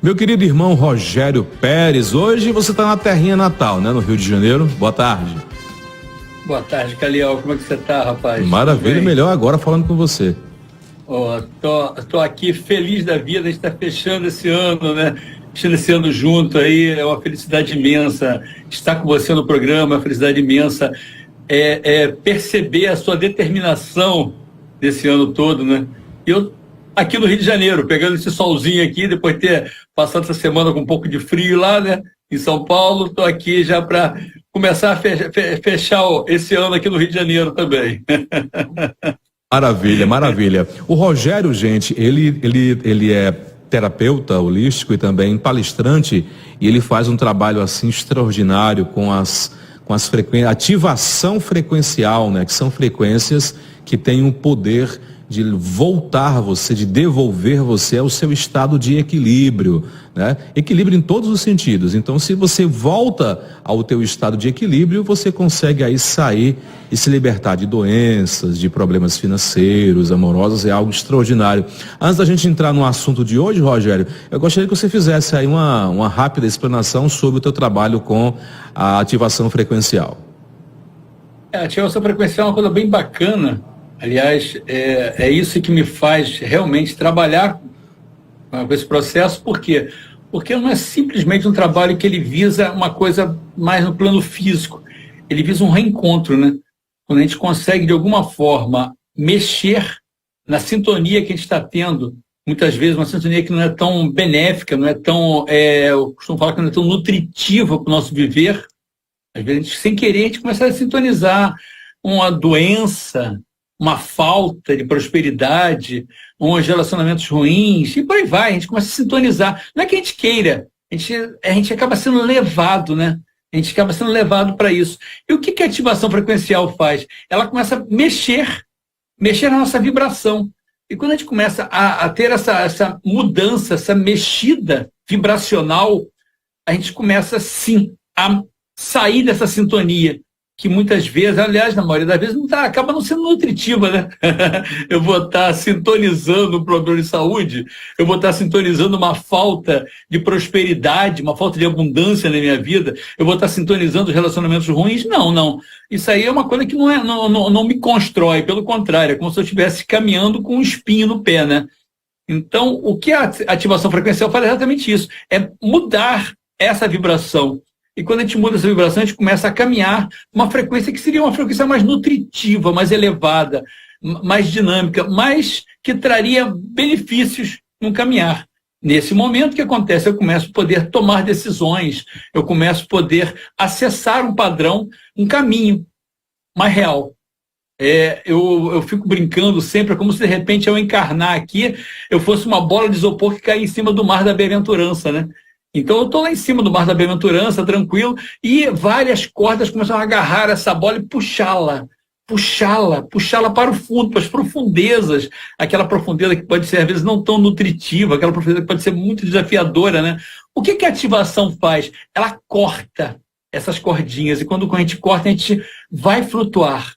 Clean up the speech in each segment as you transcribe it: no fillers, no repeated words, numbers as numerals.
Meu querido irmão Rogério Pérez, hoje você está na terrinha natal, né? No Rio de Janeiro. Boa tarde. Boa tarde, Caliel. Como é que você tá, rapaz? Maravilha, melhor agora falando com você. Tô aqui feliz da vida, a gente está fechando esse ano, né? Fechando esse ano junto aí, é uma felicidade imensa. Estar com você no programa é uma felicidade imensa. Perceber a sua determinação desse ano todo, né? Eu aqui no Rio de Janeiro, pegando esse solzinho aqui, depois de ter passado essa semana com um pouco de frio lá, né? Em São Paulo, estou aqui já para começar a fechar esse ano aqui no Rio de Janeiro também. Maravilha, maravilha. O Rogério, gente, ele é terapeuta holístico e também palestrante, e ele faz um trabalho assim extraordinário com as frequências, ativação frequencial, né? Que são frequências que têm o poder de voltar você, de devolver você ao seu estado de equilíbrio, né? Equilíbrio em todos os sentidos. Então, se você volta ao teu estado de equilíbrio, você consegue aí sair e se libertar de doenças, de problemas financeiros, amorosos, é algo extraordinário. Antes da gente entrar no assunto de hoje, Rogério, eu gostaria que você fizesse aí uma rápida explanação sobre o teu trabalho com a ativação frequencial. A ativação frequencial é uma coisa bem bacana. Aliás, é isso que me faz realmente trabalhar com esse processo. Por quê? Porque não é simplesmente um trabalho que ele visa uma coisa mais no plano físico. Ele visa um reencontro, né? Quando a gente consegue, de alguma forma, mexer na sintonia que a gente está tendo, muitas vezes uma sintonia que não é tão benéfica, não é tão, eu costumo falar que não é tão nutritiva para o nosso viver. Às vezes, sem querer, a gente começa a sintonizar uma doença, uma falta de prosperidade, uns relacionamentos ruins, e por aí vai, a gente começa a sintonizar. Não é que a gente queira, a gente acaba sendo levado, né? A gente acaba sendo levado para isso. E o que a ativação frequencial faz? Ela começa a mexer na nossa vibração. E quando a gente começa a ter essa mudança, essa mexida vibracional, a gente começa, sim, a sair dessa sintonia, que muitas vezes, aliás, na maioria das vezes, acaba não sendo nutritiva, né? Eu vou estar sintonizando um problema de saúde, eu vou estar sintonizando uma falta de prosperidade, uma falta de abundância na minha vida, eu vou estar sintonizando os relacionamentos ruins. Não. Isso aí é uma coisa que não me constrói, pelo contrário, é como se eu estivesse caminhando com um espinho no pé, né? Então, o que a ativação frequencial faz é exatamente isso, é mudar essa vibração. E quando a gente muda essa vibração, a gente começa a caminhar uma frequência que seria uma frequência mais nutritiva, mais elevada, mais dinâmica, mais que traria benefícios no caminhar. Nesse momento, o que acontece? Eu começo a poder tomar decisões, eu começo a poder acessar um padrão, um caminho mais real. Eu fico brincando sempre, como se de repente eu encarnar aqui, eu fosse uma bola de isopor que cai em cima do mar da bem-aventurança, né? Então eu estou lá em cima do mar da bem-aventurança, tranquilo, e várias cordas começam a agarrar essa bola e puxá-la para o fundo, para as profundezas, aquela profundeza que pode ser às vezes não tão nutritiva, aquela profundeza que pode ser muito desafiadora, né? O que a ativação faz? Ela corta essas cordinhas, e quando a gente corta, a gente vai flutuar,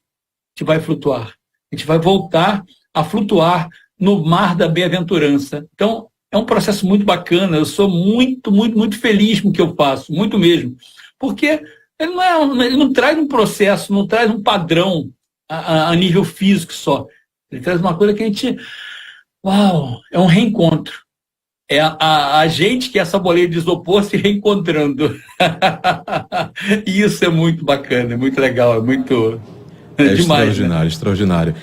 a gente vai voltar a flutuar no mar da bem-aventurança. Então, é um processo muito bacana, eu sou muito, muito, muito feliz com o que eu faço, muito mesmo. Porque ele não traz um processo, não traz um padrão a nível físico só. Ele traz uma coisa que a gente... Uau! É um reencontro. É a gente que é essa boleia de isopor se reencontrando. E isso é muito bacana, é muito legal, é muito... demais, extraordinário.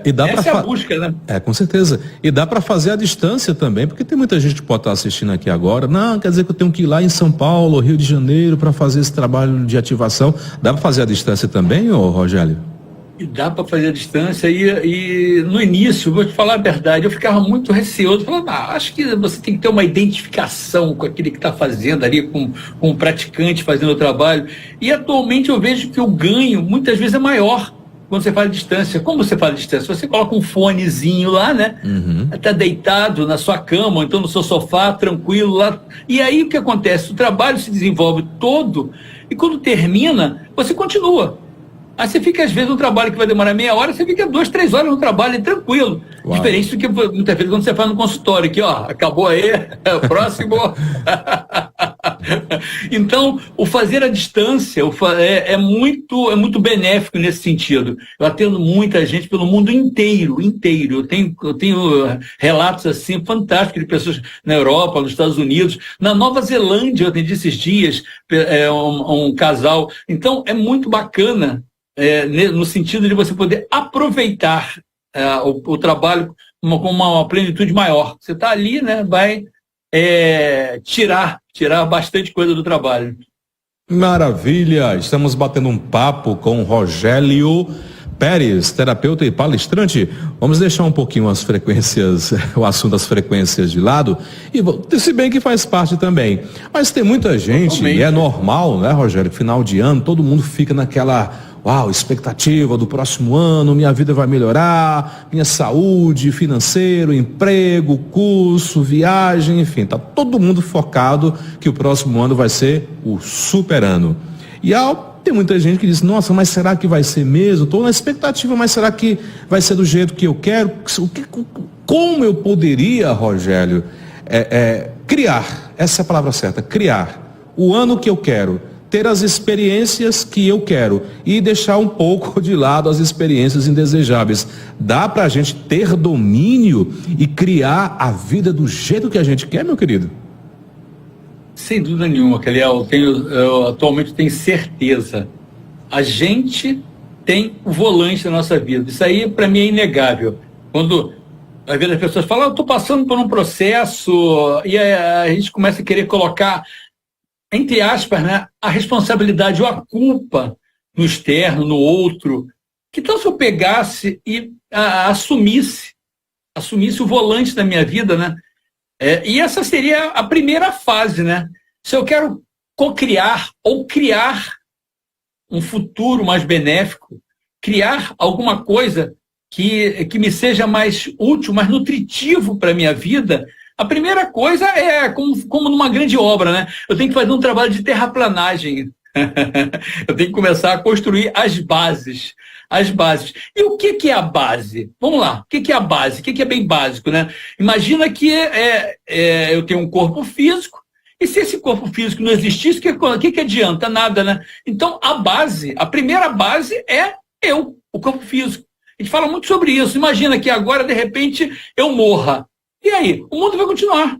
E dá essa é a busca, né? Com certeza. E dá para fazer à distância também, porque tem muita gente que pode estar assistindo aqui agora. Não, quer dizer que eu tenho que ir lá em São Paulo, Rio de Janeiro, para fazer esse trabalho de ativação. Dá para fazer à distância também, Rogério? E dá para fazer à distância. E no início, vou te falar a verdade, eu ficava muito receoso, falando, acho que você tem que ter uma identificação com aquele que está fazendo ali, com o praticante fazendo o trabalho. E atualmente eu vejo que o ganho muitas vezes é maior quando você faz à distância. Como você faz à distância? Você coloca um fonezinho lá, né? Está deitado na sua cama, ou então no seu sofá, tranquilo lá. E aí o que acontece? O trabalho se desenvolve todo, e quando termina, você continua. Aí você fica, às vezes, um trabalho que vai demorar meia hora, você fica 2, 3 horas no trabalho, tranquilo. Uau. Diferente do que muitas vezes quando você faz no consultório, que ó, acabou aí, próximo. Então, o fazer à distância é muito benéfico nesse sentido. Eu atendo muita gente pelo mundo inteiro. Eu tenho relatos assim fantásticos de pessoas na Europa, nos Estados Unidos, na Nova Zelândia, eu atendi esses dias um casal. Então, é muito bacana no sentido de você poder aproveitar o trabalho com uma plenitude maior. Você está ali, né, vai tirar bastante coisa do trabalho. Maravilha! Estamos batendo um papo com Rogélio Pérez, terapeuta e palestrante. Vamos deixar um pouquinho as frequências, o assunto das frequências de lado, e se bem que faz parte também. Mas tem muita gente, Totalmente. e é normal, né, Rogélio? Final de ano, todo mundo fica naquela expectativa do próximo ano, minha vida vai melhorar, minha saúde, financeiro, emprego, curso, viagem, enfim, tá todo mundo focado que o próximo ano vai ser o super ano. E tem muita gente que diz, nossa, mas será que vai ser mesmo? Estou na expectativa, mas será que vai ser do jeito que eu quero? Como eu poderia, Rogélio, criar, essa é a palavra certa, criar o ano que eu quero, ter as experiências que eu quero e deixar um pouco de lado as experiências indesejáveis. Dá para a gente ter domínio e criar a vida do jeito que a gente quer, meu querido? Sem dúvida nenhuma, Caliel. Eu atualmente tenho certeza. A gente tem o volante da nossa vida. Isso aí, para mim, é inegável. Quando às vezes as pessoas falam, eu estou passando por um processo, e a gente começa a querer colocar, entre aspas, né, a responsabilidade ou a culpa no externo, no outro. Que tal se eu pegasse e assumisse o volante da minha vida, né? E essa seria a primeira fase, né? Se eu quero cocriar ou criar um futuro mais benéfico, criar alguma coisa que me seja mais útil, mais nutritivo para a minha vida, a primeira coisa é como numa grande obra, né? Eu tenho que fazer um trabalho de terraplanagem. Eu tenho que começar a construir as bases. E o que é a base? Vamos lá, o que é a base? O que é bem básico, né? Imagina que eu tenho um corpo físico, e se esse corpo físico não existisse, o que adianta? Nada, né? Então, a primeira base é o corpo físico. A gente fala muito sobre isso. Imagina que agora, de repente, eu morra. E aí? O mundo vai continuar.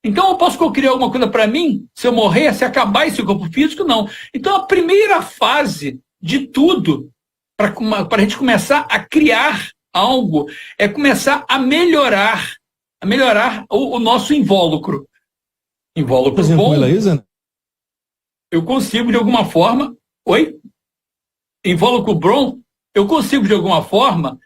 Então, eu posso criar alguma coisa para mim? Se eu morrer, se acabar esse corpo físico? Não. Então, a primeira fase de tudo, para a gente começar a criar algo, é começar a melhorar o nosso invólucro. Invólucro bom, eu consigo de alguma forma... Oi? Invólucro bom, eu consigo de alguma forma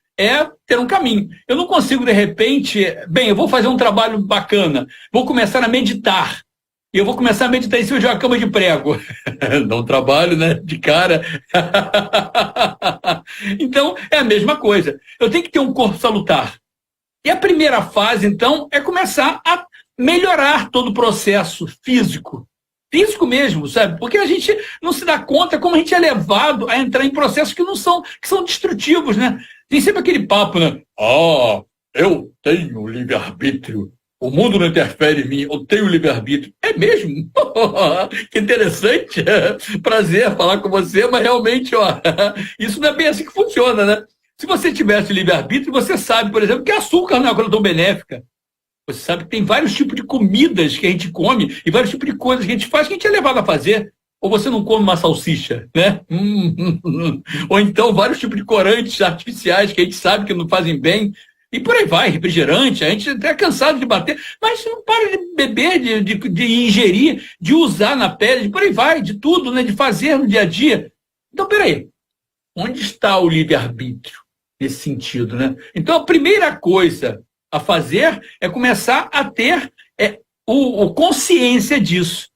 ter um caminho. Eu não consigo, de repente, eu vou fazer um trabalho bacana, vou começar a meditar. E eu vou começar a meditar em cima de uma cama de prego. Dá um trabalho, né? De cara. Então, é a mesma coisa. Eu tenho que ter um corpo salutar. E a primeira fase, então, é começar a melhorar todo o processo físico. Físico mesmo, sabe? Porque a gente não se dá conta como a gente é levado a entrar em processos que são destrutivos, né? Tem sempre aquele papo, né? Eu tenho livre-arbítrio. O mundo não interfere em mim, eu tenho livre-arbítrio. É mesmo? Que interessante. Prazer falar com você, mas realmente, isso não é bem assim que funciona, né? Se você tivesse livre-arbítrio, você sabe, por exemplo, que açúcar não é uma coisa tão benéfica. Você sabe que tem vários tipos de comidas que a gente come e vários tipos de coisas que a gente faz que a gente é levado a fazer. Ou você não come uma salsicha, né? Ou então vários tipos de corantes artificiais que a gente sabe que não fazem bem. E por aí vai, refrigerante, a gente até é cansado de bater, mas não para de beber, de ingerir, de usar na pele, por aí vai, de tudo, né? De fazer no dia a dia. Então, peraí, onde está o livre-arbítrio nesse sentido, né? Então, a primeira coisa a fazer é começar a ter consciência disso.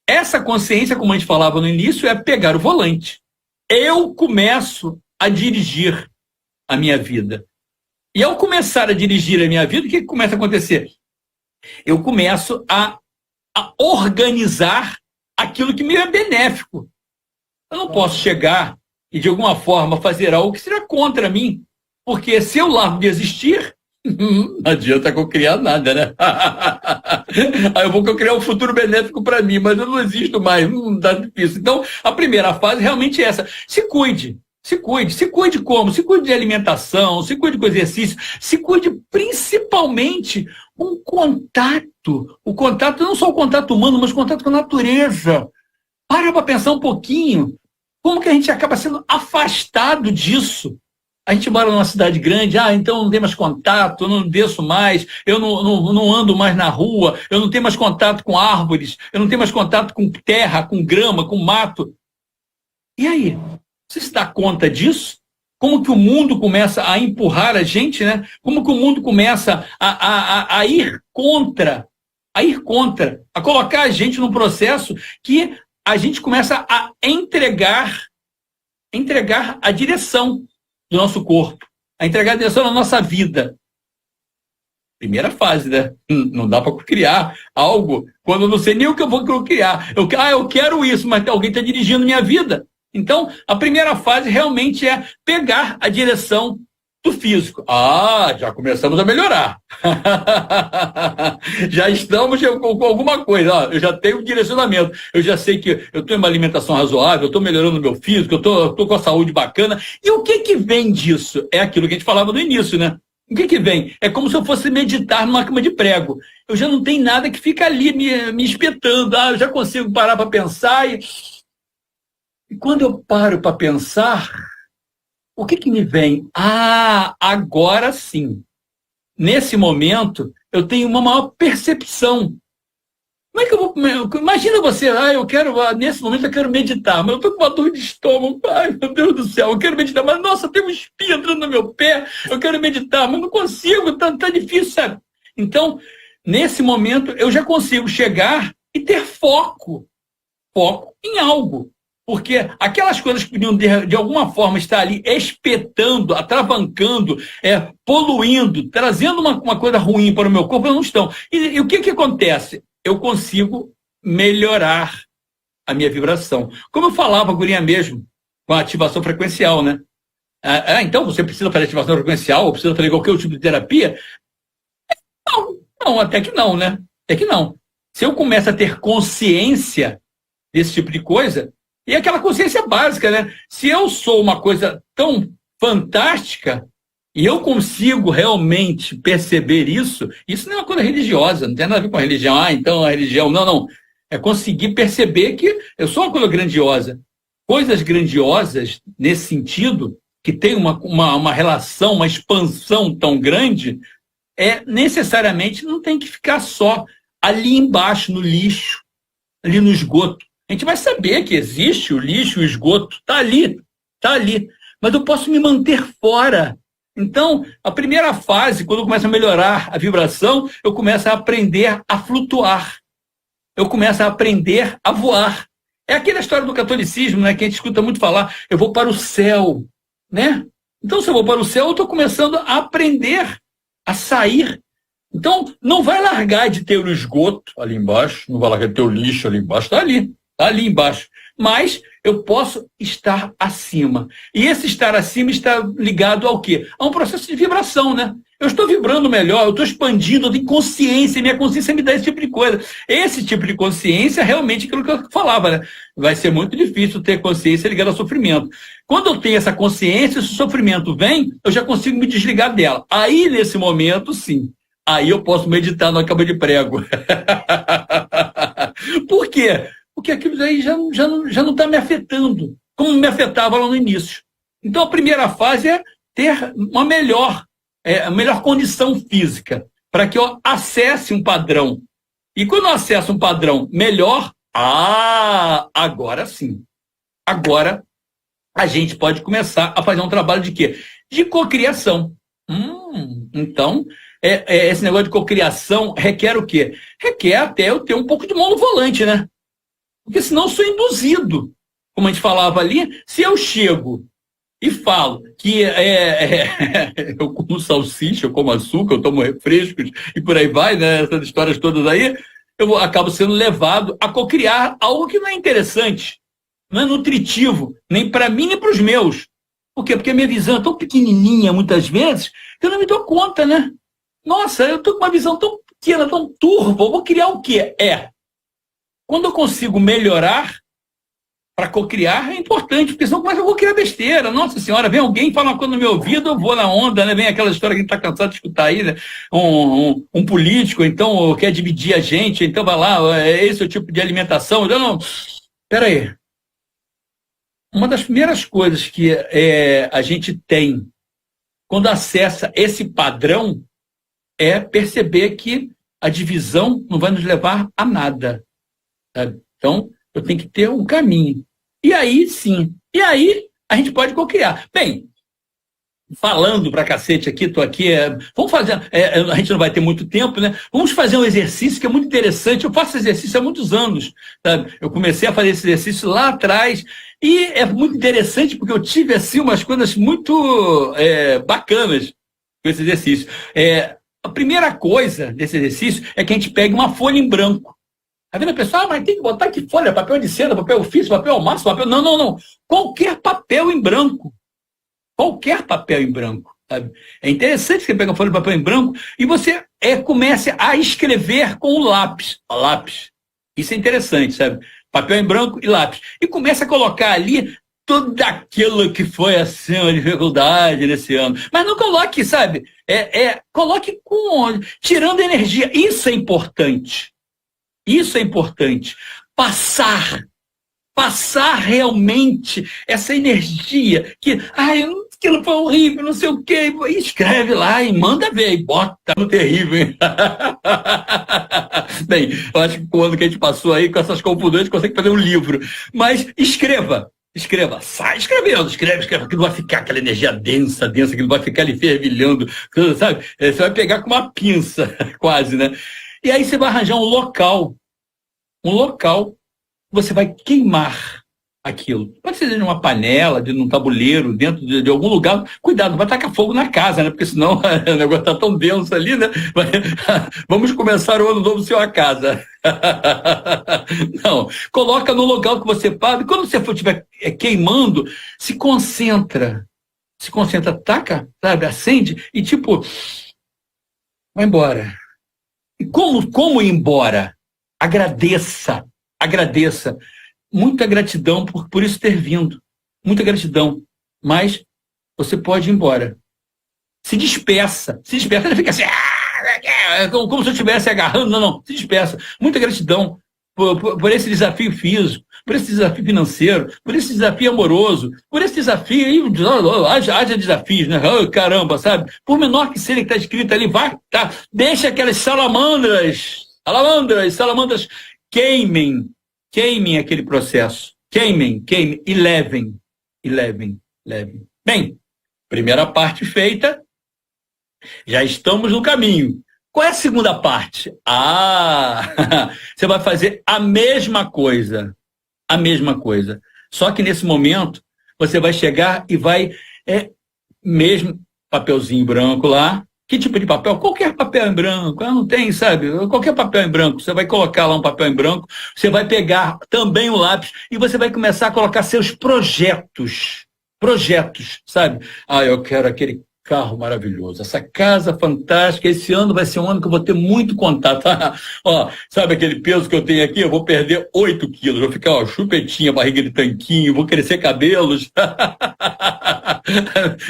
Essa consciência, como a gente falava no início, é pegar o volante. Eu começo a dirigir a minha vida. E ao começar a dirigir a minha vida, o que começa a acontecer? Eu começo a organizar aquilo que me é benéfico. Eu não posso chegar e, de alguma forma, fazer algo que seja contra mim. Porque se eu largo de existir, Não adianta cocriar nada, né? Aí eu vou cocriar um futuro benéfico para mim, mas eu não existo mais, tá difícil. Então, a primeira fase realmente é essa. Se cuide. Se cuide. Se cuide como? Se cuide de alimentação, se cuide com exercício, se cuide principalmente com contato. O contato, não só o contato humano, mas o contato com a natureza. Para pensar um pouquinho. Como que a gente acaba sendo afastado disso? A gente mora numa cidade grande, então não tem mais contato, eu não desço mais, eu não ando mais na rua, eu não tenho mais contato com árvores, eu não tenho mais contato com terra, com grama, com mato. E aí? Você se dá conta disso? Como que o mundo começa a empurrar a gente, né? Como que o mundo começa a ir contra, a colocar a gente num processo que a gente começa a entregar a direção do nosso corpo, a entregar a direção da nossa vida. Primeira fase, né? Não dá para criar algo quando eu não sei nem o que eu vou criar. Eu quero isso, mas alguém está dirigindo minha vida. Então, a primeira fase realmente é pegar a direção do físico. Já começamos a melhorar. Já estamos com alguma coisa. Eu já tenho um direcionamento. Eu já sei que eu tenho uma alimentação razoável, eu estou melhorando o meu físico, eu estou com a saúde bacana. E o que vem disso? É aquilo que a gente falava no início, né? O que vem? É como se eu fosse meditar numa cama de prego. Eu já não tenho nada que fica ali me espetando. Eu já consigo parar para pensar. E quando eu paro para pensar, o que me vem? Agora sim. Nesse momento, eu tenho uma maior percepção. Como é que eu vou... Imagina você, nesse momento eu quero meditar, mas eu estou com uma dor de estômago. Meu Deus do céu, eu quero meditar, mas nossa, tem um espinho entrando no meu pé, eu quero meditar, mas não consigo, tá difícil, sabe? Então, nesse momento, eu já consigo chegar e ter foco em algo. Porque aquelas coisas que podiam, de alguma forma, estar ali espetando, atravancando, poluindo, trazendo uma coisa ruim para o meu corpo, não estão. E o que acontece? Eu consigo melhorar a minha vibração. Como eu falava, gurinha mesmo, com a ativação frequencial, né? Então, você precisa fazer ativação frequencial, ou precisa fazer qualquer tipo de terapia? Não, até que não, né? Até que não. Se eu começo a ter consciência desse tipo de coisa, e aquela consciência básica, né? Se eu sou uma coisa tão fantástica e eu consigo realmente perceber isso não é uma coisa religiosa, não tem nada a ver com a religião. Então a religião... Não. É conseguir perceber que eu sou uma coisa grandiosa. Coisas grandiosas, nesse sentido, que tem uma relação, uma expansão tão grande, necessariamente não tem que ficar só ali embaixo, no lixo, ali no esgoto. A gente vai saber que existe o lixo, o esgoto, está ali. Mas eu posso me manter fora. Então, a primeira fase, quando eu começo a melhorar a vibração, eu começo a aprender a flutuar. Eu começo a aprender a voar. É aquela história do catolicismo, né, que a gente escuta muito falar, eu vou para o céu, né? Então, se eu vou para o céu, eu estou começando a aprender a sair. Então, não vai largar de ter o esgoto ali embaixo, não vai largar de ter o lixo ali embaixo, está ali embaixo. Mas eu posso estar acima. E esse estar acima está ligado ao quê? A um processo de vibração, né? Eu estou vibrando melhor, eu estou expandindo, eu tenho consciência, minha consciência me dá esse tipo de coisa. Esse tipo de consciência é realmente aquilo que eu falava, né? Vai ser muito difícil ter consciência ligada ao sofrimento. Quando eu tenho essa consciência, se o sofrimento vem, eu já consigo me desligar dela. Aí, nesse momento, sim. Aí eu posso meditar na cama de prego. Por quê? Porque aquilo daí já não está me afetando, como me afetava lá no início. Então, a primeira fase é ter uma melhor condição física, para que eu acesse um padrão. E quando eu acesso um padrão melhor, agora sim. Agora a gente pode começar a fazer um trabalho de quê? De cocriação. Então, esse negócio de cocriação requer o quê? Requer até eu ter um pouco de mão no volante, né? Porque senão eu sou induzido. Como a gente falava ali, se eu chego e falo que eu como salsicha, eu como açúcar, eu tomo refrescos e por aí vai, né? Essas histórias todas aí, eu acabo sendo levado a cocriar algo que não é interessante, não é nutritivo, nem para mim, nem para os meus. Por quê? Porque a minha visão é tão pequenininha, muitas vezes, que eu não me dou conta, né? Nossa, eu estou com uma visão tão pequena, tão turva, eu vou criar o quê? Quando eu consigo melhorar para cocriar, é importante, porque senão eu vou criar besteira. Nossa senhora, vem alguém, fala uma coisa no meu ouvido, eu vou na onda, né? Vem aquela história que a gente está cansado de escutar aí, né? Um político, então, quer dividir a gente, então vai lá, esse é o tipo de alimentação. Não, peraí. Uma das primeiras coisas que a gente tem quando acessa esse padrão é perceber que a divisão não vai nos levar a nada. Sabe? Então, eu tenho que ter um caminho. E aí, sim. E aí, a gente pode cocriar. Bem, falando pra cacete aqui, tô aqui, vamos fazer, a gente não vai ter muito tempo, né? Vamos fazer um exercício que é muito interessante. Eu faço exercício há muitos anos, sabe? Eu comecei a fazer esse exercício lá atrás e é muito interessante porque eu tive, assim, umas coisas muito bacanas com esse exercício. A primeira coisa desse exercício é que a gente pegue uma folha em branco. Tá vendo a pessoa? Mas tem que botar que folha? Papel de seda, papel ofício, papel massa, papel... Não. Qualquer papel em branco. Qualquer papel em branco. Sabe? É interessante que você pega uma folha de papel em branco e você comece a escrever com o lápis. O lápis. Isso é interessante, sabe? Papel em branco e lápis. E começa a colocar ali tudo aquilo que foi assim, uma dificuldade nesse ano. Mas não coloque, sabe? Coloque tirando energia. Isso é importante. Isso é importante. Passar realmente essa energia que, aquilo foi horrível, não sei o quê. E escreve lá e manda ver, e bota no terrível, hein? Bem, eu acho que com o ano que a gente passou aí, com essas confusões, a gente consegue fazer um livro. Mas escreva, sai escrevendo, escreve, que não vai ficar aquela energia densa, que não vai ficar ali fervilhando, sabe? Você vai pegar com uma pinça, quase, né? E aí você vai arranjar um local que você vai queimar aquilo. Pode ser numa panela, num tabuleiro, dentro de algum lugar. Cuidado, não vai tacar fogo na casa, né? Porque senão o negócio está tão denso ali, né? Vamos começar o ano novo sem a casa. Não, coloca no local que você pode. Quando você estiver queimando, se concentra, taca, sabe? Acende e tipo, vai embora. E como ir embora? Agradeça. Muita gratidão por isso ter vindo. Muita gratidão. Mas você pode ir embora. Se despeça. Ele fica assim, como se eu estivesse agarrando. Não. Se despeça. Muita gratidão por esse desafio físico, por esse desafio financeiro, por esse desafio amoroso, por esse desafio, haja desafios, né? Oh, caramba, sabe? Por menor que seja que está escrito ali, vai, tá? Deixa aquelas salamandras queimem aquele processo. Queimem, e levem. Bem, primeira parte feita, já estamos no caminho. Qual é a segunda parte? Você vai fazer a mesma coisa. Só que nesse momento, você vai chegar e vai, mesmo papelzinho branco lá. Que tipo de papel? Qualquer papel em branco. Não tem, sabe? Qualquer papel em branco. Você vai colocar lá um papel em branco, você vai pegar também o lápis e você vai começar a colocar seus projetos. Sabe? Eu quero aquele carro maravilhoso, essa casa fantástica, esse ano vai ser um ano que eu vou ter muito contato. Sabe aquele peso que eu tenho aqui? Eu vou perder 8 quilos, vou ficar chupetinha, barriga de tanquinho, vou crescer cabelos.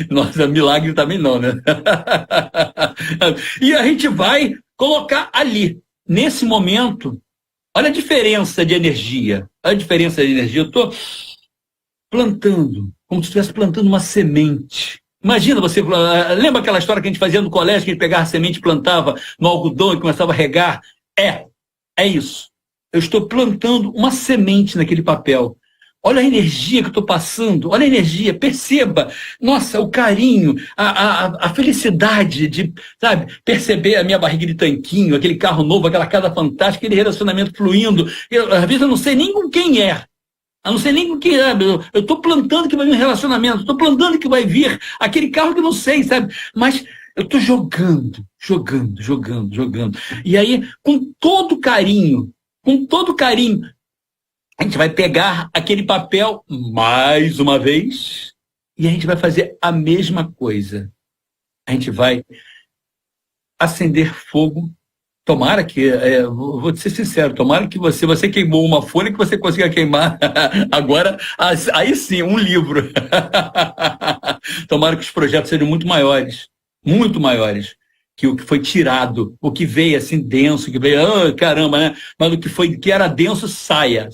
Nossa, milagre também não, né? E a gente vai colocar ali, nesse momento, olha a diferença de energia. Eu estou plantando, como se estivesse plantando uma semente. Imagina você, lembra aquela história que a gente fazia no colégio, que a gente pegava a semente, plantava no algodão e começava a regar? É isso. Eu estou plantando uma semente naquele papel. Olha a energia que eu estou passando, olha a energia, perceba, nossa, o carinho, a felicidade de, sabe, perceber a minha barriga de tanquinho, aquele carro novo, aquela casa fantástica, aquele relacionamento fluindo. Às vezes eu não sei nem com quem é. Eu não sei nem com quem é. Eu estou plantando que vai vir um relacionamento, estou plantando que vai vir aquele carro que eu não sei, sabe? Mas eu estou jogando. E aí, com todo carinho, a gente vai pegar aquele papel mais uma vez e a gente vai fazer a mesma coisa. A gente vai acender fogo. Tomara que, vou te ser sincero, tomara que você queimou uma folha que você consiga queimar agora, aí sim, um livro. Tomara que os projetos sejam muito maiores que o que foi tirado, o que veio assim denso, que veio, caramba, né? Mas o que era denso, saia.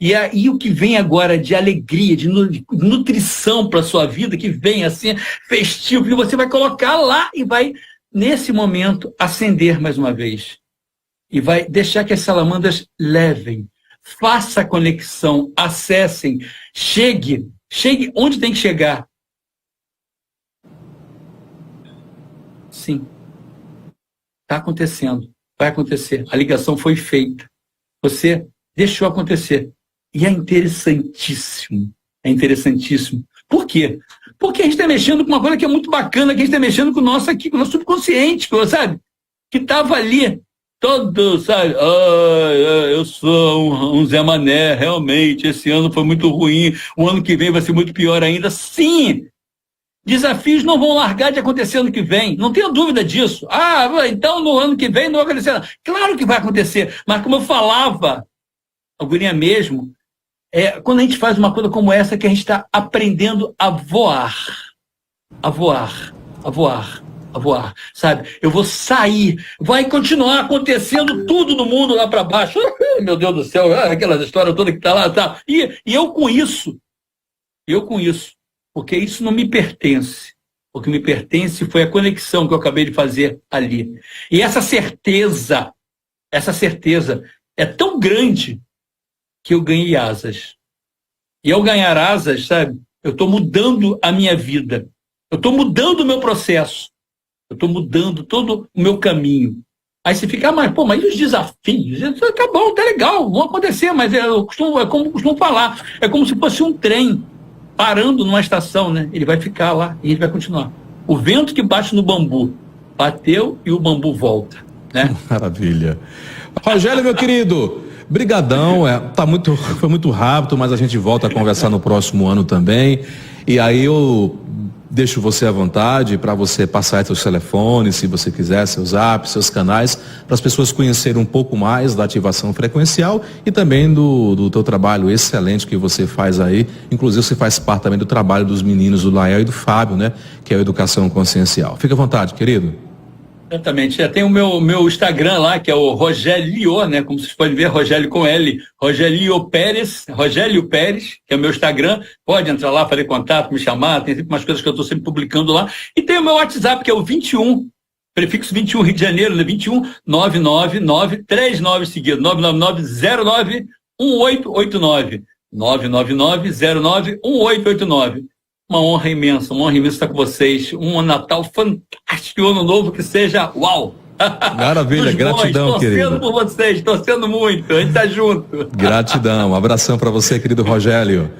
E o que vem agora de alegria, de nutrição para a sua vida, que vem assim, festivo, que você vai colocar lá e vai, nesse momento, acender mais uma vez. E vai deixar que as salamandras levem, faça a conexão, acessem, chegue onde tem que chegar. Sim, está acontecendo, vai acontecer. A ligação foi feita. Você deixou acontecer. E é interessantíssimo. Por quê? Porque a gente está mexendo com uma coisa que é muito bacana, que a gente está mexendo com o nosso subconsciente, sabe? Que estava ali, todo, sabe? Eu sou um Zé Mané, realmente, esse ano foi muito ruim, o ano que vem vai ser muito pior ainda. Sim! Desafios não vão largar de acontecer ano que vem, não tenho dúvida disso. Então no ano que vem não vai acontecer nada. Claro que vai acontecer, mas como eu falava, a guria mesmo, quando a gente faz uma coisa como essa, que a gente está aprendendo a voar, sabe? Eu vou sair, vai continuar acontecendo tudo no mundo lá para baixo. Meu Deus do céu, aquelas histórias todas que tá lá, tá. E eu com isso, porque isso não me pertence. O que me pertence foi a conexão que eu acabei de fazer ali. E essa certeza é tão grande que eu ganhei asas. E ao ganhar asas, sabe, eu estou mudando a minha vida. Eu estou mudando o meu processo. Eu estou mudando todo o meu caminho. Aí você fica, mas e os desafios? Tá bom, tá legal, vão acontecer, mas é como eu costumo falar, é como se fosse um trem parando numa estação, né? Ele vai ficar lá e ele vai continuar. O vento que bate no bambu, bateu e o bambu volta, né? Maravilha. Rogério, meu querido, brigadão, foi muito rápido, mas a gente volta a conversar no próximo ano também. E aí eu deixo você à vontade para você passar seus telefones, se você quiser, seus apps, seus canais, para as pessoas conhecerem um pouco mais da ativação frequencial e também do teu trabalho excelente que você faz aí. Inclusive você faz parte também do trabalho dos meninos, do Lael e do Fábio, né? Que é a Educação Consciencial. Fica à vontade, querido. Exatamente. Tem o meu Instagram lá, que é o Rogélio, né? Como vocês podem ver, Rogélio com L, Rogélio Pérez, que é o meu Instagram. Pode entrar lá, fazer contato, me chamar, tem sempre umas coisas que eu estou sempre publicando lá. E tem o meu WhatsApp, que é o 21, prefixo 21, Rio de Janeiro, né? 21 999 39 seguido, 999 09 1889. 999-09-1889. Uma honra imensa estar com vocês. Um Natal fantástico, um ano novo que seja uau! Maravilha, gratidão, querido. Torcendo por vocês, torcendo muito, a gente tá junto. Gratidão, um abração para você, querido Rogério.